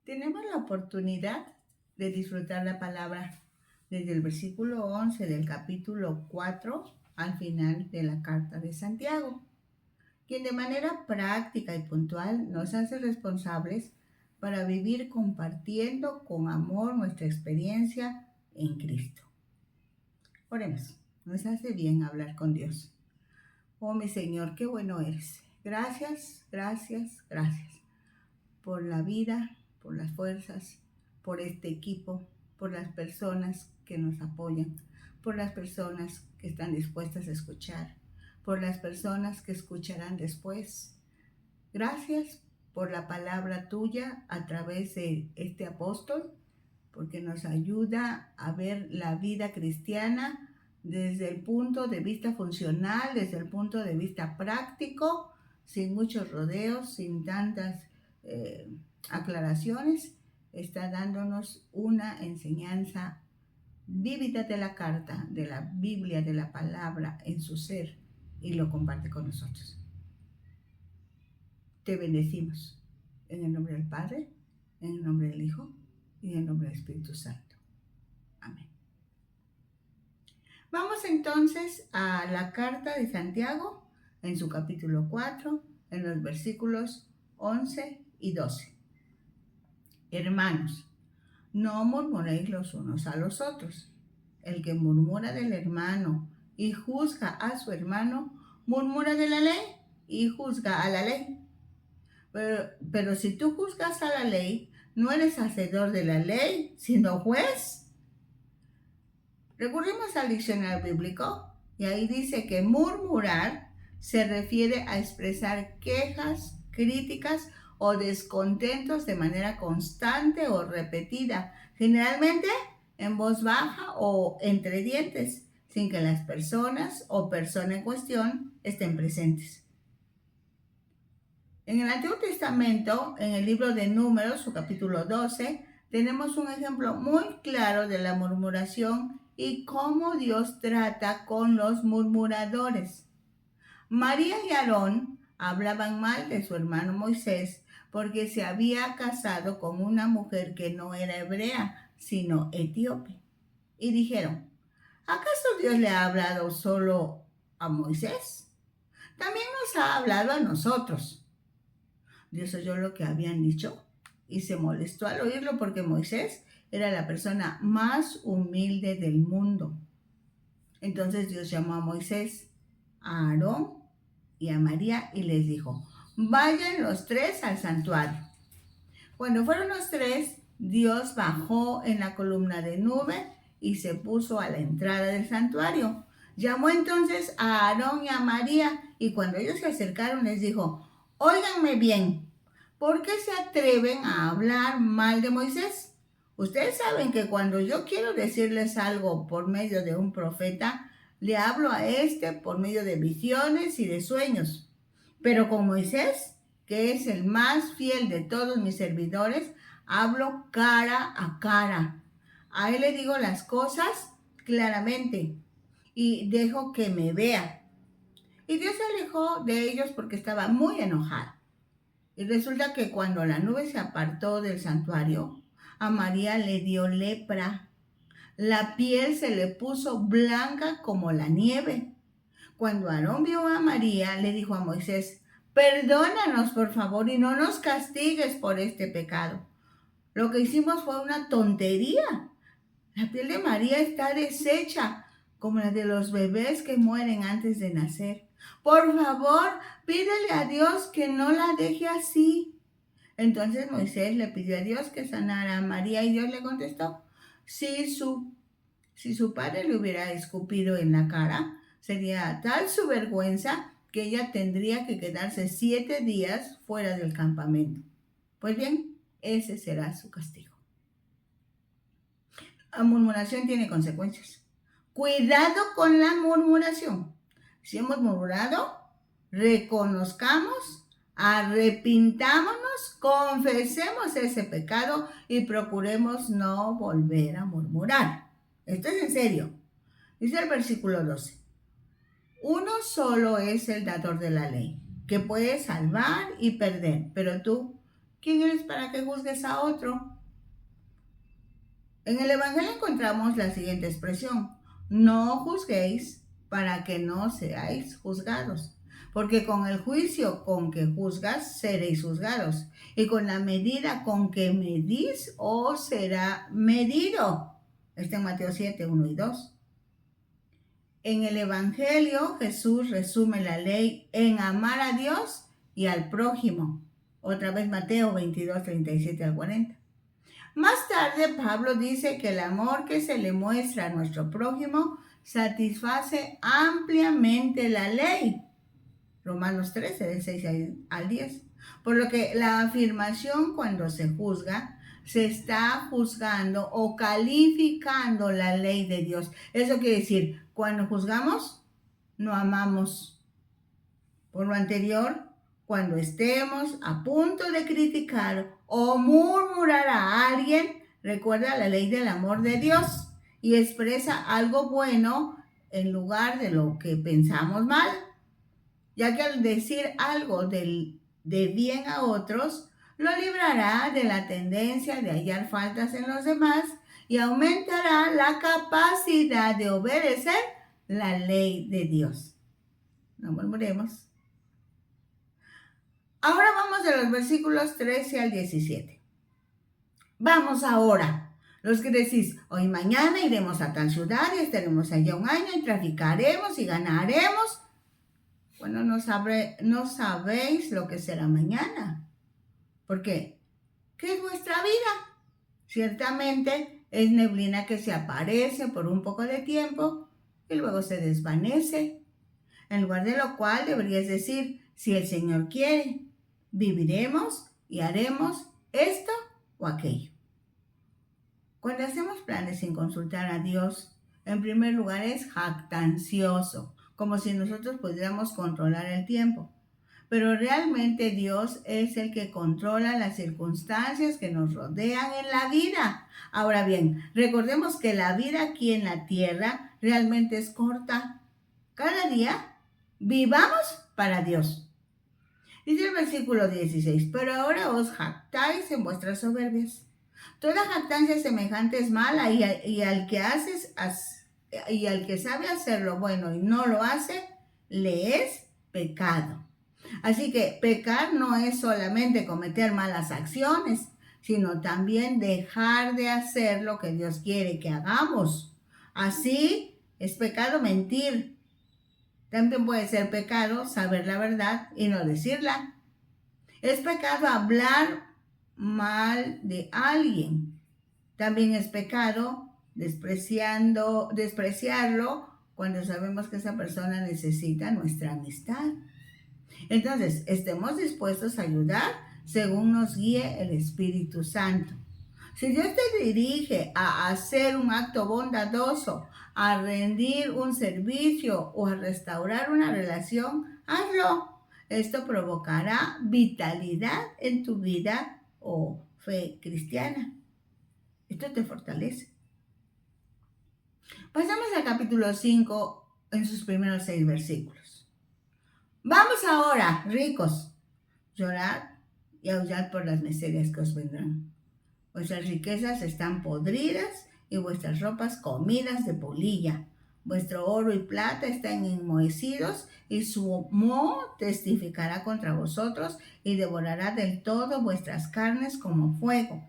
Tenemos la oportunidad de disfrutar la palabra desde el versículo 11 del capítulo 4 al final de la carta de Santiago, quien de manera práctica y puntual nos hace responsables para vivir compartiendo con amor nuestra experiencia en Cristo. Oremos, nos hace bien hablar con Dios. Oh mi Señor, qué bueno eres. Gracias, gracias, gracias por la vida, por las fuerzas, por este equipo, por las personas que nos apoyan, por las personas que están dispuestas a escuchar, por las personas que escucharán después. Gracias por la palabra tuya a través de este apóstol, porque nos ayuda a ver la vida cristiana desde el punto de vista funcional, desde el punto de vista práctico, sin muchos rodeos, sin tantas eh, aclaraciones. Está dándonos una enseñanza vívida de la carta, de la Biblia, de la palabra en su ser, y lo comparte con nosotros. Te bendecimos en el nombre del Padre, en el nombre del Hijo y en el nombre del Espíritu Santo. Amén. Vamos entonces a la carta de Santiago en su capítulo 4, en los versículos 11 y 12. Hermanos, no murmuréis los unos a los otros. El que murmura del hermano y juzga a su murmura de la ley y juzga a la ley. Pero si tú juzgas a la ley, no eres hacedor de la ley, sino juez. Recurrimos al diccionario bíblico y ahí dice que murmurar se refiere a expresar quejas, críticas o descontentos de manera constante o repetida, generalmente en voz baja o entre dientes, sin que las personas o persona en cuestión estén presentes. En el Antiguo Testamento, en el libro de Números, su capítulo 12, tenemos un ejemplo muy claro de la murmuración y cómo Dios trata con los murmuradores. María y Aarón hablaban mal de su hermano Moisés porque se había casado con una mujer que no era hebrea, sino etíope. Y dijeron, ¿acaso Dios le ha hablado solo a Moisés? También nos ha hablado a nosotros. Dios oyó lo que habían dicho y se molestó al oírlo porque Moisés era la persona más humilde del mundo. Entonces Dios llamó a Moisés, a Aarón y a María y les dijo, vayan los tres al santuario. Cuando fueron los tres, Dios bajó en la columna de nube y se puso a la entrada del santuario. Llamó entonces a Aarón y a María y cuando ellos se acercaron les dijo, óiganme bien, ¿por qué se atreven a hablar mal de Moisés? Ustedes saben que cuando yo quiero decirles algo por medio de un profeta, le hablo a este por medio de visiones y de sueños. Pero con Moisés, que es el más fiel de todos mis servidores, hablo cara a cara. A él le digo las cosas claramente y dejo que me vea. Y Dios se alejó de ellos porque estaba muy enojado. Y resulta que cuando la nube se apartó del santuario, a María le dio lepra. La piel se le puso blanca como la nieve. Cuando Aarón vio a María, le dijo a Moisés, perdónanos por favor y no nos castigues por este pecado. Lo que hicimos fue una tontería. La piel de María está deshecha, como la de los bebés que mueren antes de nacer. Por favor, pídele a Dios que no la deje así. Entonces Moisés le pidió a Dios que sanara a María y Dios le contestó, si su padre le hubiera escupido en la cara, sería tal su vergüenza que ella tendría que quedarse 7 días fuera del campamento. Pues bien, ese será su castigo. La murmuración tiene consecuencias. Cuidado con la murmuración. Si hemos murmurado, reconozcamos, arrepintámonos, confesemos ese pecado y procuremos no volver a murmurar. Esto es en serio. Dice el versículo 12. Uno solo es el dador de la ley, que puede salvar y perder. Pero tú, ¿Quién eres para que juzgues a otro? En el Evangelio encontramos la siguiente expresión: no juzguéis para que no seáis juzgados, porque con el juicio con que juzgas seréis juzgados, y con la medida con que medís os será medido. Está en Mateo 7, 1 y 2. En el Evangelio Jesús resume la ley en amar a Dios y al prójimo. Otra vez Mateo 22, 37 al 40. Más tarde, Pablo dice que el amor que se le muestra a nuestro prójimo satisface ampliamente la ley. Romanos 13, del 6 al 10. Por lo que la afirmación cuando se juzga, se está juzgando o calificando la ley de Dios. Eso quiere decir, cuando juzgamos, no amamos. Por lo anterior, cuando estemos a punto de criticar o murmurar a alguien, recuerda la ley del amor de Dios y expresa algo bueno en lugar de lo que pensamos mal, ya que al decir algo de bien a otros, lo librará de la tendencia de hallar faltas en los demás y aumentará la capacidad de obedecer la ley de Dios. No murmuremos. Ahora vamos de los versículos 13 al 17. Vamos ahora, los que decís, hoy mañana iremos a tal ciudad y estaremos allá un año y traficaremos y ganaremos. Bueno, no sabéis lo que será mañana. ¿Por qué? ¿Qué es vuestra vida? Ciertamente es neblina que se aparece por un poco de tiempo y luego se desvanece. En lugar de lo cual deberías decir, si el Señor quiere, viviremos y haremos esto o aquello. Cuando hacemos planes sin consultar a Dios, en primer lugar es jactancioso, como si nosotros pudiéramos controlar el tiempo. Pero realmente Dios es el que controla las circunstancias que nos rodean en la vida. Ahora bien, recordemos que la vida aquí en la tierra realmente es corta. Cada día vivamos para Dios. Dice el versículo 16, pero ahora os jactáis en vuestras soberbias. Toda jactancia semejante es mala y al que sabe hacer lo bueno y no lo hace, le es pecado. Así que pecar no es solamente cometer malas acciones, sino también dejar de hacer lo que Dios quiere que hagamos. Así es pecado mentir. También puede ser pecado saber la verdad y no decirla. Es pecado hablar mal de alguien. También es pecado despreciarlo cuando sabemos que esa persona necesita nuestra amistad. Entonces, estemos dispuestos a ayudar según nos guíe el Espíritu Santo. Si Dios te dirige a hacer un acto bondadoso, a rendir un servicio o a restaurar una relación, hazlo. Esto provocará vitalidad en tu vida o fe cristiana. Esto te fortalece. Pasamos al capítulo 5 en sus primeros 6 versículos. Vamos ahora, ricos, llorad y aullad por las miserias que os vendrán. Vuestras riquezas están podridas y vuestras ropas comidas de polilla. Vuestro oro y plata están enmohecidos y su moho testificará contra vosotros y devorará del todo vuestras carnes como fuego.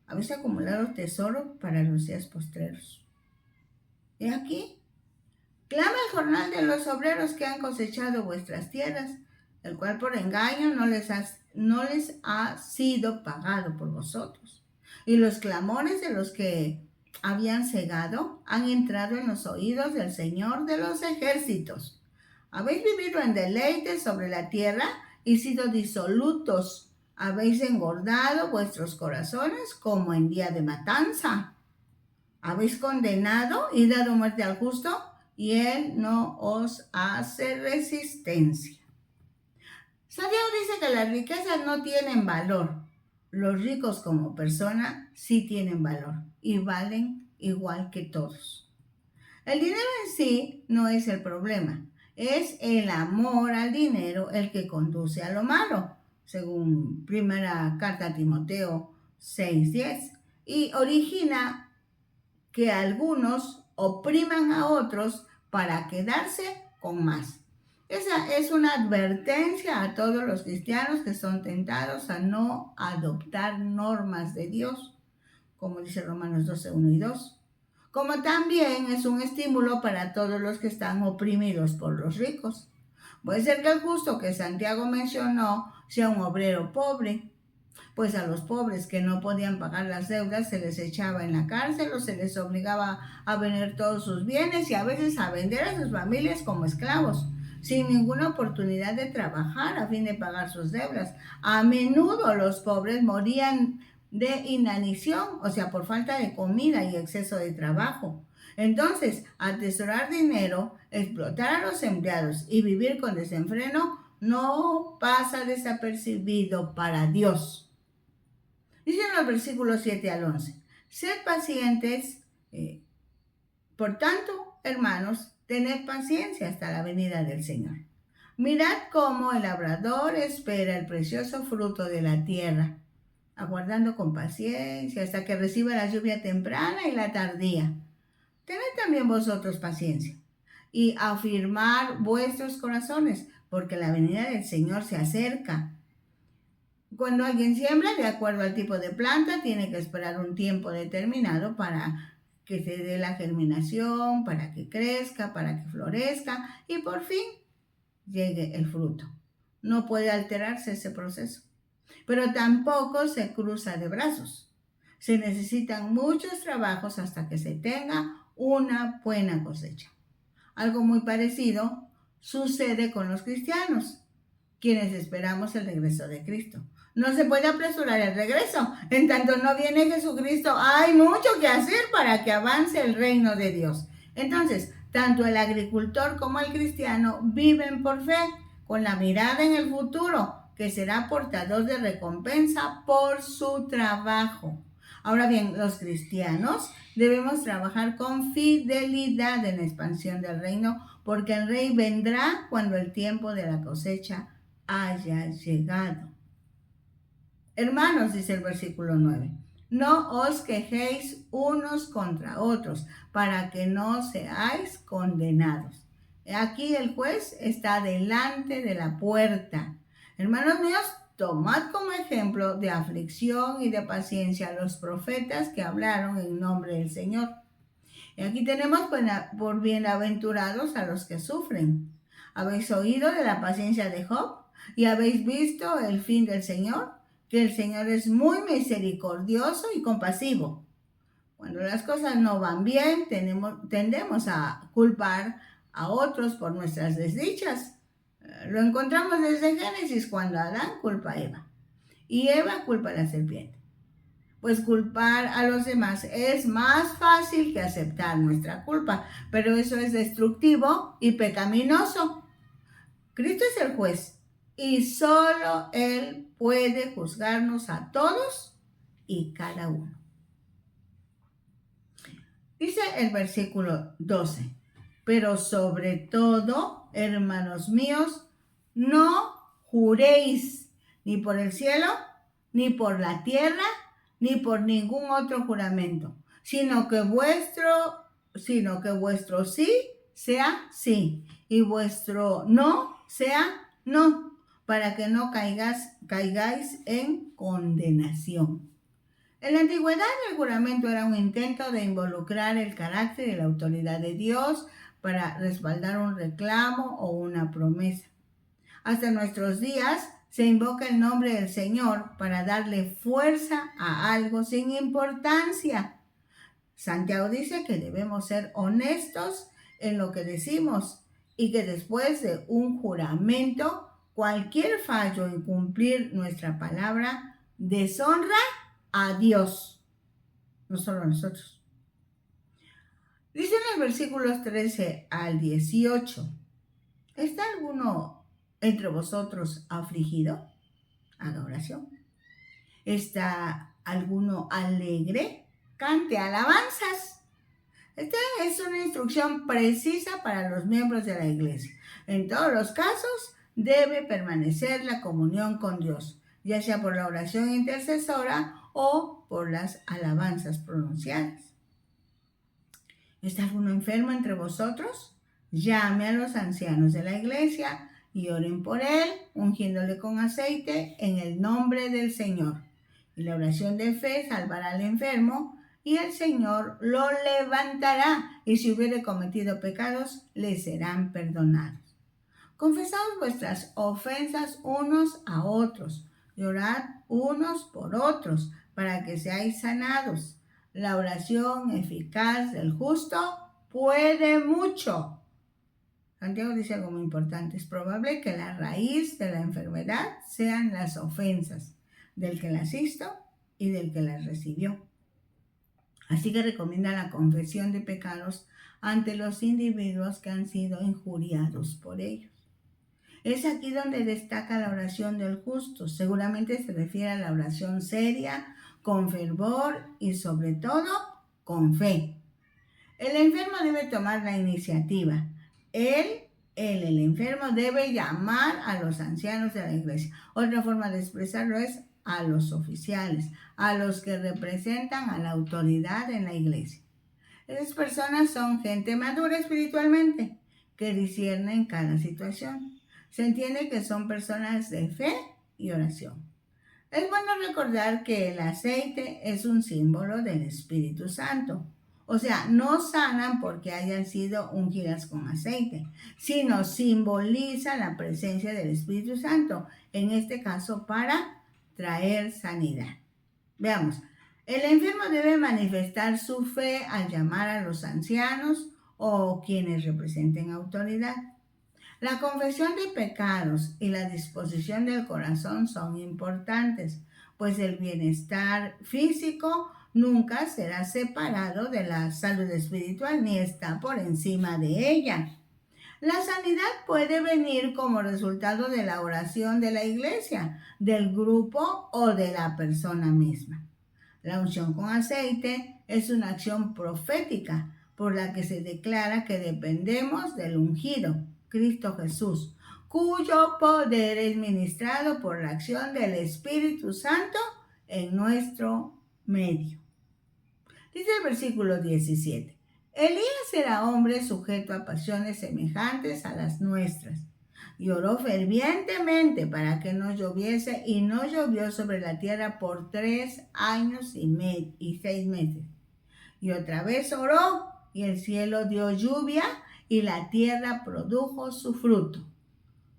Habéis acumulado tesoro para los días postreros. He aquí, clama el jornal de los obreros que han cosechado vuestras tierras, el cual por engaño no les ha sido pagado por vosotros. Y los clamores de los que habían cegado han entrado en los oídos del Señor de los ejércitos. Habéis vivido en deleite sobre la tierra y sido disolutos. Habéis engordado vuestros corazones como en día de matanza. Habéis condenado y dado muerte al justo, y él no os hace resistencia. Santiago dice que las riquezas no tienen valor. Los ricos como persona sí tienen valor y valen igual que todos. El dinero en sí no es el problema, es el amor al dinero el que conduce a lo malo. según primera carta a Timoteo 6:10, y origina que algunos opriman a otros para quedarse con más. Esa es una advertencia a todos los cristianos que son tentados a no adoptar normas de Dios, como dice Romanos 12:1 y 2. Como también es un estímulo para todos los que están oprimidos por los ricos. Puede ser que el justo que Santiago mencionó sea un obrero pobre, pues a los pobres que no podían pagar las deudas se les echaba en la cárcel o se les obligaba a vender todos sus bienes y a veces a vender a sus familias como esclavos, sin ninguna oportunidad de trabajar a fin de pagar sus deudas. A menudo los pobres morían de inanición, o sea, por falta de comida y exceso de trabajo. Entonces, atesorar dinero, explotar a los empleados y vivir con desenfreno no pasa desapercibido para Dios. Dicen los versículos 7 al 11. Sed pacientes, por tanto, hermanos, tened paciencia hasta la venida del Señor. Mirad cómo el labrador espera el precioso fruto de la tierra, aguardando con paciencia hasta que reciba la lluvia temprana y la tardía. Tened también vosotros paciencia y afirmar vuestros corazones, porque la venida del Señor se acerca. Cuando alguien siembra, de acuerdo al tipo de planta, tiene que esperar un tiempo determinado para que se dé la germinación, para que crezca, para que florezca y por fin llegue el fruto. No puede alterarse ese proceso, pero tampoco se cruza de brazos. Se necesitan muchos trabajos hasta que se tenga una buena cosecha. Algo muy parecido sucede con los cristianos, quienes esperamos el regreso de Cristo. No se puede apresurar el regreso. En tanto no viene Jesucristo, hay mucho que hacer para que avance el reino de Dios. Entonces, tanto el agricultor como el cristiano viven por fe, con la mirada en el futuro, que será portador de recompensa por su trabajo. Ahora bien, los cristianos debemos trabajar con fidelidad en la expansión del reino, porque el rey vendrá cuando el tiempo de la cosecha haya llegado. Hermanos, dice el versículo 9, no os quejéis unos contra otros, para que no seáis condenados. Aquí el juez está delante de la puerta. Hermanos míos, tomad como ejemplo de aflicción y de paciencia a los profetas que hablaron en nombre del Señor. Y aquí tenemos por bienaventurados a los que sufren. ¿Habéis oído de la paciencia de Job? ¿Y habéis visto el fin del Señor? Que el Señor es muy misericordioso y compasivo. Cuando las cosas no van bien, tendemos a culpar a otros por nuestras desdichas. Lo encontramos desde Génesis, cuando Adán culpa a Eva y Eva culpa a la serpiente. Pues culpar a los demás es más fácil que aceptar nuestra culpa, pero eso es destructivo y pecaminoso. Cristo es el juez y solo Él puede juzgarnos a todos y cada uno. Dice el versículo 12, pero sobre todo, hermanos míos, no juréis ni por el cielo, ni por la tierra, ni por ningún otro juramento, sino que vuestro sí sea sí y vuestro no sea no, para que no caigáis en condenación. En la antigüedad, el juramento era un intento de involucrar el carácter y la autoridad de Dios para respaldar un reclamo o una promesa. Hasta nuestros días se invoca el nombre del Señor para darle fuerza a algo sin importancia. Santiago dice que debemos ser honestos en lo que decimos y que después de un juramento, cualquier fallo en cumplir nuestra palabra deshonra a Dios, no solo a nosotros. Dice en los versículos 13 al 18, ¿está alguno entre vosotros afligido? Haga oración. ¿Está alguno alegre? Cante alabanzas. Esta es una instrucción precisa para los miembros de la iglesia. En todos los casos, debe permanecer la comunión con Dios. ya sea por la oración intercesora o por las alabanzas pronunciadas. ¿Está alguno enfermo entre vosotros? Llame a los ancianos de la iglesia y oren por él, ungiéndole con aceite en el nombre del Señor. Y la oración de fe salvará al enfermo, y el Señor lo levantará, y si hubiere cometido pecados, le serán perdonados. Confesaos vuestras ofensas unos a otros, y orad unos por otros, para que seáis sanados. La oración eficaz del justo puede mucho. Santiago dice algo muy importante: es probable que la raíz de la enfermedad sean las ofensas del que las hizo y del que las recibió. Así que recomienda la confesión de pecados ante los individuos que han sido injuriados por ellos. Es aquí donde destaca la oración del justo. Seguramente se refiere a la oración seria, con fervor y sobre todo con fe. El enfermo debe tomar la iniciativa. El enfermo debe llamar a los ancianos de la iglesia. Otra forma de expresarlo es a los oficiales, a los que representan a la autoridad en la iglesia. Esas personas son gente madura espiritualmente, que disciernen cada situación. Se entiende que son personas de fe y oración. Es bueno recordar que el aceite es un símbolo del Espíritu Santo. O sea, no sanan porque hayan sido ungidas con aceite, sino simboliza la presencia del Espíritu Santo, en este caso para traer sanidad. Veamos, el enfermo debe manifestar su fe al llamar a los ancianos o quienes representen autoridad. La confesión de pecados y la disposición del corazón son importantes, pues el bienestar físico nunca será separado de la salud espiritual ni está por encima de ella. La sanidad puede venir como resultado de la oración de la iglesia, del grupo o de la persona misma. La unción con aceite es una acción profética por la que se declara que dependemos del ungido, Cristo Jesús, cuyo poder es ministrado por la acción del Espíritu Santo en nuestro medio. Dice el versículo 17: Elías era hombre sujeto a pasiones semejantes a las nuestras, y oró fervientemente para que no lloviese, y no llovió sobre la tierra por 3 años y 6 meses. Y otra vez oró, y el cielo dio lluvia, y la tierra produjo su fruto.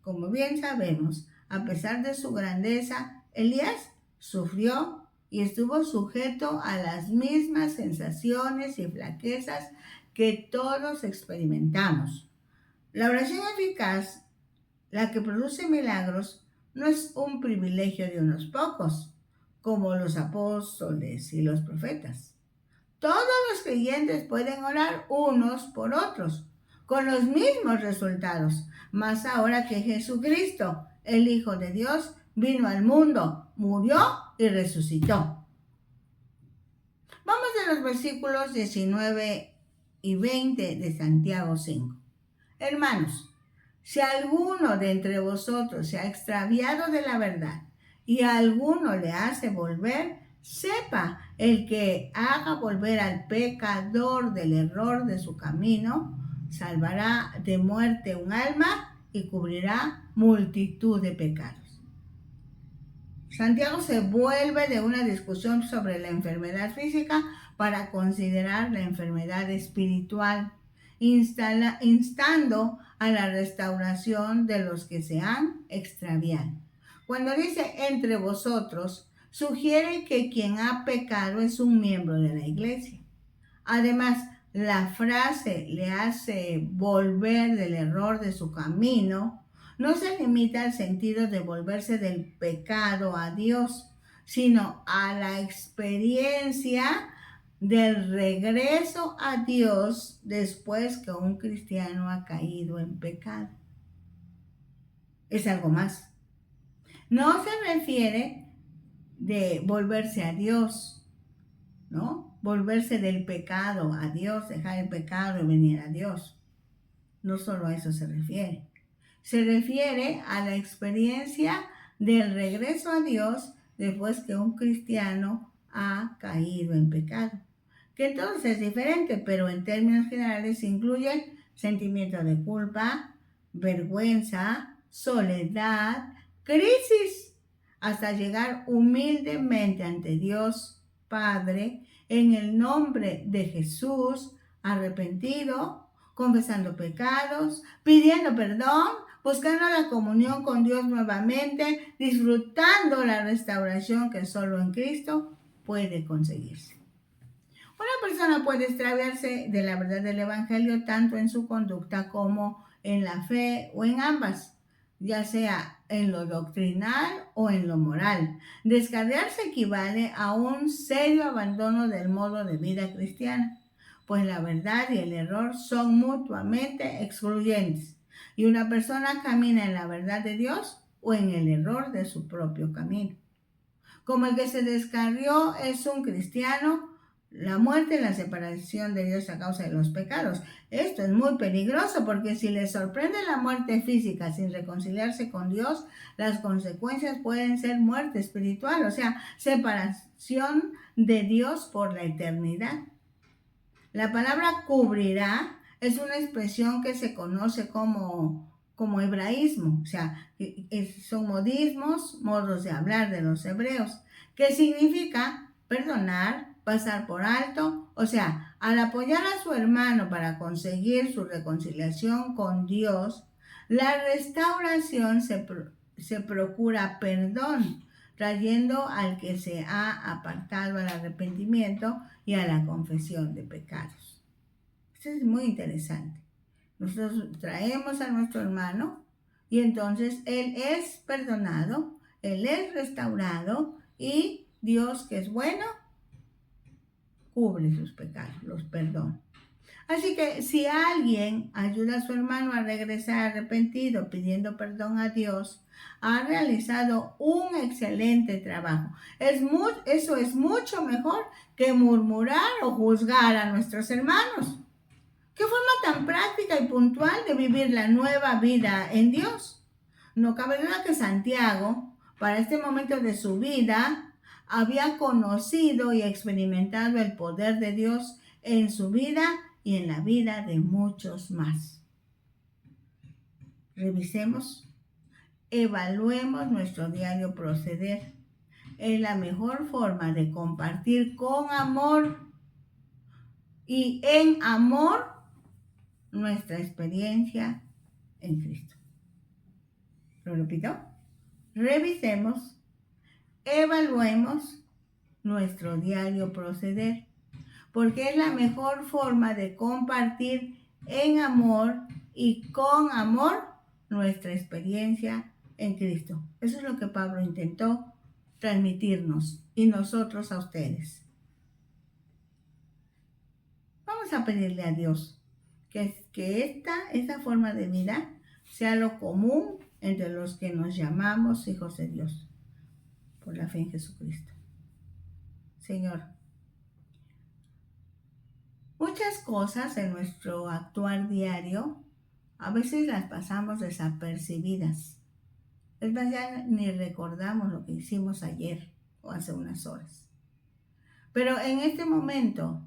Como bien sabemos, a pesar de su grandeza, Elías sufrió y estuvo sujeto a las mismas sensaciones y flaquezas que todos experimentamos. La oración eficaz, la que produce milagros, no es un privilegio de unos pocos, como los apóstoles y los profetas. Todos los creyentes pueden orar unos por otros, con los mismos resultados, más ahora que Jesucristo, el Hijo de Dios, vino al mundo, murió y resucitó. Vamos a los versículos 19 y 20 de Santiago 5. Hermanos, si alguno de entre vosotros se ha extraviado de la verdad y a alguno le hace volver, sepa el que haga volver al pecador del error de su camino, salvará de muerte un alma y cubrirá multitud de pecados. Santiago se vuelve de una discusión sobre la enfermedad física para considerar la enfermedad espiritual, instando a la restauración de los que se han extraviado. Cuando dice entre vosotros, sugiere que quien ha pecado es un miembro de la iglesia. Además, la frase le hace volver del error de su camino no se limita al sentido de volverse del pecado a Dios, sino a la experiencia del regreso a Dios después que un cristiano ha caído en pecado. Es algo más. No se refiere de volverse a Dios, ¿no? Volverse del pecado a Dios, dejar el pecado y venir a Dios. No solo a eso se refiere. Se refiere a la experiencia del regreso a Dios después que un cristiano ha caído en pecado. Que entonces es diferente, pero en términos generales incluye sentimiento de culpa, vergüenza, soledad, crisis, hasta llegar humildemente ante Dios Padre en el nombre de Jesús, arrepentido, confesando pecados, pidiendo perdón, buscando la comunión con Dios nuevamente, disfrutando la restauración que solo en Cristo puede conseguirse. Una persona puede extraviarse de la verdad del Evangelio tanto en su conducta como en la fe o en ambas, ya sea en lo doctrinal o en lo moral. Descarriarse equivale a un serio abandono del modo de vida cristiana, pues la verdad y el error son mutuamente excluyentes, y una persona camina en la verdad de Dios o en el error de su propio camino. Como el que se descarrió es un cristiano, la muerte y la separación de Dios a causa de los pecados. Esto es muy peligroso porque si le sorprende la muerte física sin reconciliarse con Dios, las consecuencias pueden ser muerte espiritual, o sea, separación de Dios por la eternidad. La palabra cubrirá es una expresión que se conoce como hebraísmo, o sea, son modismos, modos de hablar de los hebreos, que significa perdonar, pasar por alto, o sea, al apoyar a su hermano para conseguir su reconciliación con Dios, la restauración se procura perdón, trayendo al que se ha apartado al arrepentimiento y a la confesión de pecados. Esto es muy interesante. Nosotros traemos a nuestro hermano y entonces él es perdonado, él es restaurado y Dios, que es bueno, cubre sus pecados, los perdona. Así que si alguien ayuda a su hermano a regresar arrepentido pidiendo perdón a Dios, ha realizado un excelente trabajo. Eso es mucho mejor que murmurar o juzgar a nuestros hermanos. ¿Qué forma tan práctica y puntual de vivir la nueva vida en Dios? No cabe duda que Santiago, para este momento de su vida, había conocido y experimentado el poder de Dios en su vida y en la vida de muchos más. Revisemos, evaluemos nuestro diario proceder. Es la mejor forma de compartir con amor y en amor nuestra experiencia en Cristo. Lo repito, revisemos, evaluemos nuestro diario proceder, porque es la mejor forma de compartir en amor y con amor nuestra experiencia en Cristo. Eso es lo que Pablo intentó transmitirnos y nosotros a ustedes. Vamos a pedirle a Dios que esta forma de vida sea lo común entre los que nos llamamos hijos de Dios por la fe en Jesucristo. Señor, muchas cosas en nuestro actuar diario a veces las pasamos desapercibidas. Es más, ya ni recordamos lo que hicimos ayer o hace unas horas. Pero en este momento,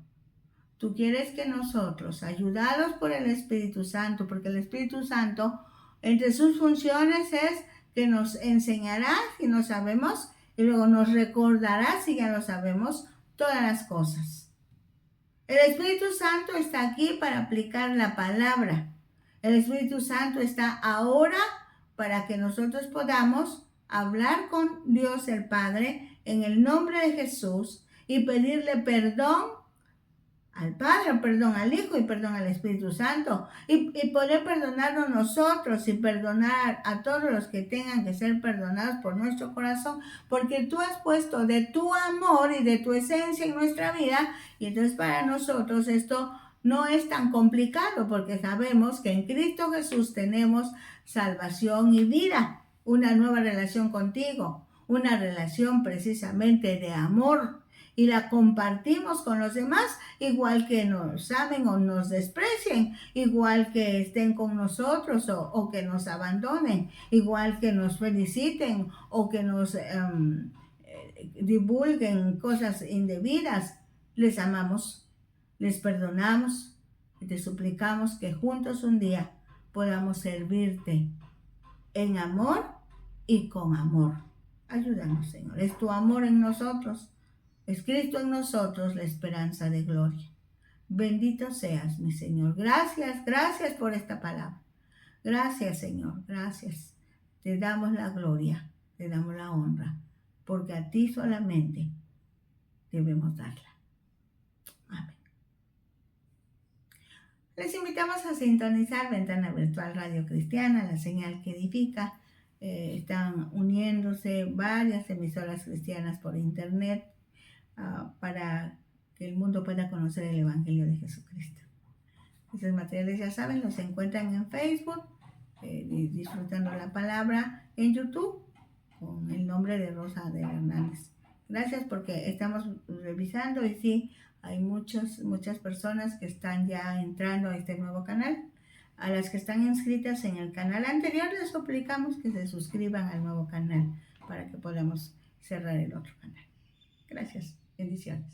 tú quieres que nosotros, ayudados por el Espíritu Santo, porque el Espíritu Santo, entre sus funciones es que nos enseñará si no sabemos y luego nos recordará si ya lo sabemos todas las cosas. El Espíritu Santo está aquí para aplicar la palabra. El Espíritu Santo está ahora para que nosotros podamos hablar con Dios el Padre en el nombre de Jesús y pedirle perdón al Padre, perdón al Hijo y perdón al Espíritu Santo y poder perdonarnos nosotros y perdonar a todos los que tengan que ser perdonados por nuestro corazón, porque tú has puesto de tu amor y de tu esencia en nuestra vida y entonces para nosotros esto no es tan complicado porque sabemos que en Cristo Jesús tenemos salvación y vida, una nueva relación contigo, una relación precisamente de amor. y la compartimos con los demás, igual que nos amen o nos desprecien, igual que estén con nosotros o que nos abandonen, igual que nos feliciten o que nos divulguen cosas indebidas. Les amamos, les perdonamos y te suplicamos que juntos un día podamos servirte en amor y con amor. Ayúdanos, Señor. Es tu amor en nosotros. Es Cristo en nosotros la esperanza de gloria. Bendito seas, mi Señor. Gracias, gracias por esta palabra. Gracias, Señor. Gracias. Te damos la gloria, te damos la honra, porque a ti solamente debemos darla. Amén. Les invitamos a sintonizar Ventana Virtual Radio Cristiana, la señal que edifica. Están uniéndose varias emisoras cristianas por internet para que el mundo pueda conocer el Evangelio de Jesucristo. Estos materiales, ya saben, los encuentran en Facebook, disfrutando la palabra, en YouTube, con el nombre de Rosa Adela Hernández. Gracias, porque estamos revisando y sí, hay muchas personas que están ya entrando a este nuevo canal. A las que están inscritas en el canal anterior les suplicamos que se suscriban al nuevo canal para que podamos cerrar el otro canal. Gracias. Bendiciones.